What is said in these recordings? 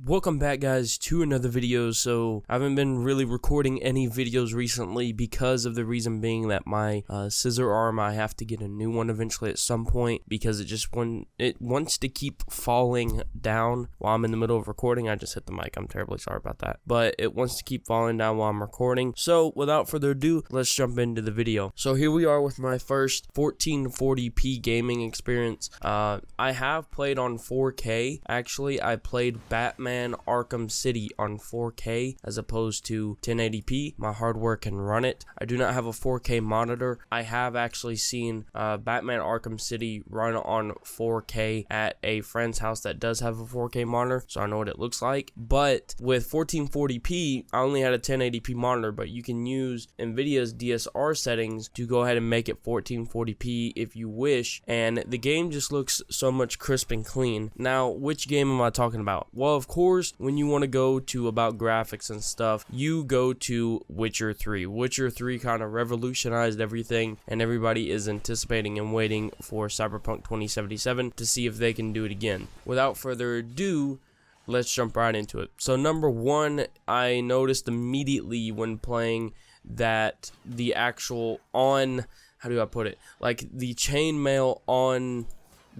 Welcome back, guys, to another video. So I haven't been really recording any videos recently because of the reason being that my scissor arm, I have to get a new one eventually at some point because it wants to keep falling down while I'm in the middle of recording. I just hit the mic. I'm terribly sorry about that, but it wants to keep falling down while I'm recording. So without further ado, let's jump into the video. So here we are with my first 1440p gaming experience. I have played on 4K. Actually, I played Batman Arkham City on 4K as opposed to 1080p. My hardware can run it. I do not have a 4K monitor. I have actually seen Batman Arkham City run on 4K at a friend's house that does have a 4K monitor, so I know what it looks like. But with 1440p, I only had a 1080p monitor, but you can use NVIDIA's DSR settings to go ahead and make it 1440p if you wish, and the game just looks so much crisp and clean. Now, which game am I talking about? Well, of course, when you want to go to about graphics and stuff, you go to Witcher 3. Witcher 3 kind of revolutionized everything, and everybody is anticipating and waiting for Cyberpunk 2077 to see if they can do it again. Without further ado, let's jump right into it. So number one, I noticed immediately when playing that the actual how do I put it? Like the chainmail on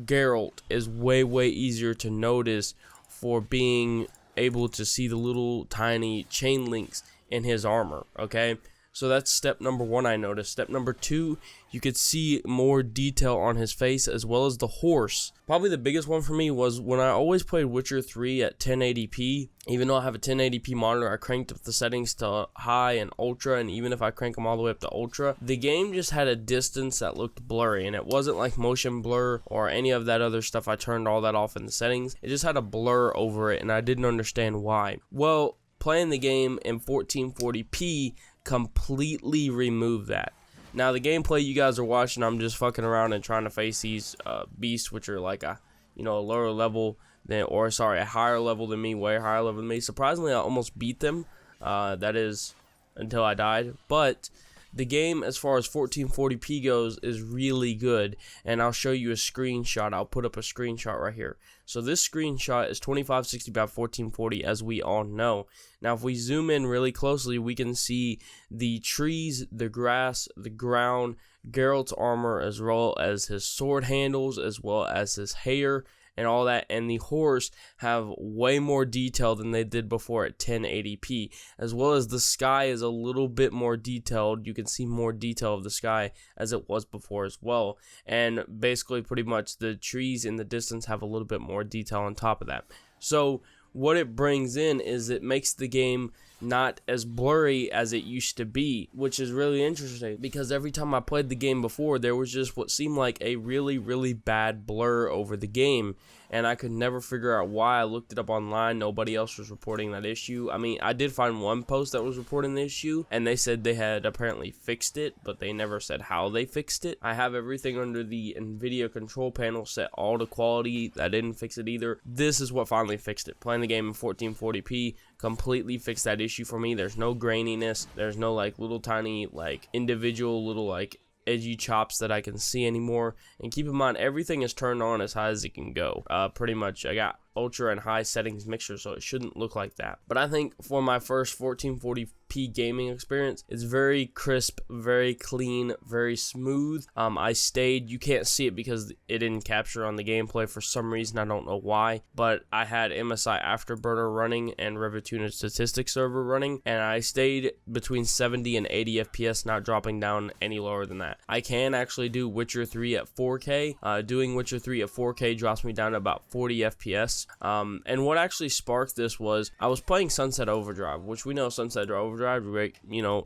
Geralt is way easier to notice for being able to see the little tiny chain links in his armor. Okay, so that's step number one I noticed. Step number two, you could see more detail on his face as well as the horse. Probably the biggest one for me was when I always played Witcher 3 at 1080p. Even though I have a 1080p monitor, I cranked up the settings to high and ultra, and even if I crank them all the way up to ultra, the game just had a distance that looked blurry, and it wasn't like motion blur or any of that other stuff. I turned all that off in the settings. It just had a blur over it, and I didn't understand why. Well, playing the game in 1440p completely removed that. Now, the gameplay you guys are watching, I'm just fucking around and trying to face these beasts, which are like a lower level than, or sorry, a higher level than me, way higher level than me. Surprisingly, I almost beat them. That is until I died. But the game, as far as 1440p goes, is really good, and I'll show you a screenshot. I'll put up a screenshot right here. So this screenshot is 2560 by 1440, as we all know. Now, if we zoom in really closely, we can see the trees, the grass, the ground, Geralt's armor, as well as his sword handles, as well as his hair, and all that, and the horse have way more detail than they did before at 1080p, as well as the sky is a little bit more detailed. You can see more detail of the sky as it was before as well, and basically pretty much the trees in the distance have a little bit more detail on top of that. So what it brings in is it makes the game not as blurry as it used to be, which is really interesting because every time I played the game before, there was just what seemed like a really bad blur over the game, and I could never figure out why. I looked it up online. Nobody else was reporting that issue. I mean, I did find one post that was reporting the issue, and they said they had apparently fixed it, but they never said how they fixed it. I have everything under the NVIDIA control panel set all to quality. That didn't fix it either. This is what finally fixed it. Playing the game in 1440p completely fixed that issue for me. There's no graininess. There's no like little tiny like individual little like edgy chops that I can see anymore. And keep in mind, everything is turned on as high as it can go. Pretty much I got ultra and high settings mixture, so it shouldn't look like that. But I think for my first 1440p gaming experience, it's very crisp, very clean, very smooth. I stayed, you can't see it because it didn't capture on the gameplay for some reason, I don't know why, but I had MSI Afterburner running and RivetTuner Statistics Server running, and I stayed between 70 and 80 FPS, not dropping down any lower than that. I can actually do Witcher 3 at 4K. Doing Witcher 3 at 4K drops me down to about 40 FPS. And what actually sparked this was I was playing Sunset Overdrive, which we know Sunset Overdrive,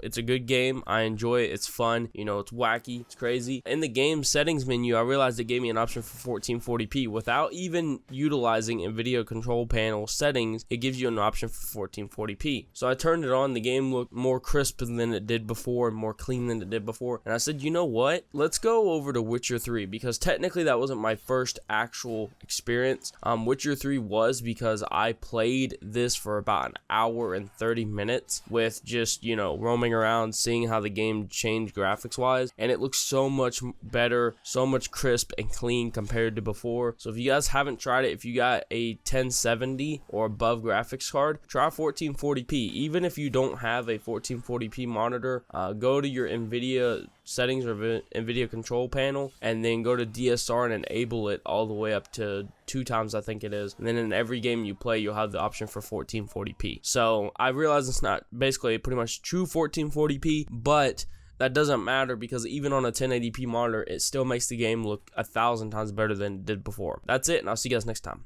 it's a good game. I enjoy it. It's fun. It's wacky. It's crazy. In the game settings menu, I realized it gave me an option for 1440p without even utilizing NVIDIA control panel settings. It gives you an option for 1440p. So I turned it on. The game looked more crisp than it did before and more clean than it did before. And I said, you know what? Let's go over to Witcher 3 because technically that wasn't my first actual experience. Witcher 3 E3 was because I played this for about an hour and 30 minutes with just, roaming around, seeing how the game changed graphics wise, and it looks so much better, so much crisp and clean compared to before. So if you guys haven't tried it, if you got a 1070 or above graphics card, try 1440p. Even if you don't have a 1440p monitor, go to your NVIDIA settings or NVIDIA control panel, and then go to DSR and enable it all the way up to 2 times, I think it is. And then in every game you play, you'll have the option for 1440p. So I realize it's not basically pretty much true 1440p, but that doesn't matter because even on a 1080p monitor, it still makes the game look 1,000 times better than it did before. That's it, and I'll see you guys next time.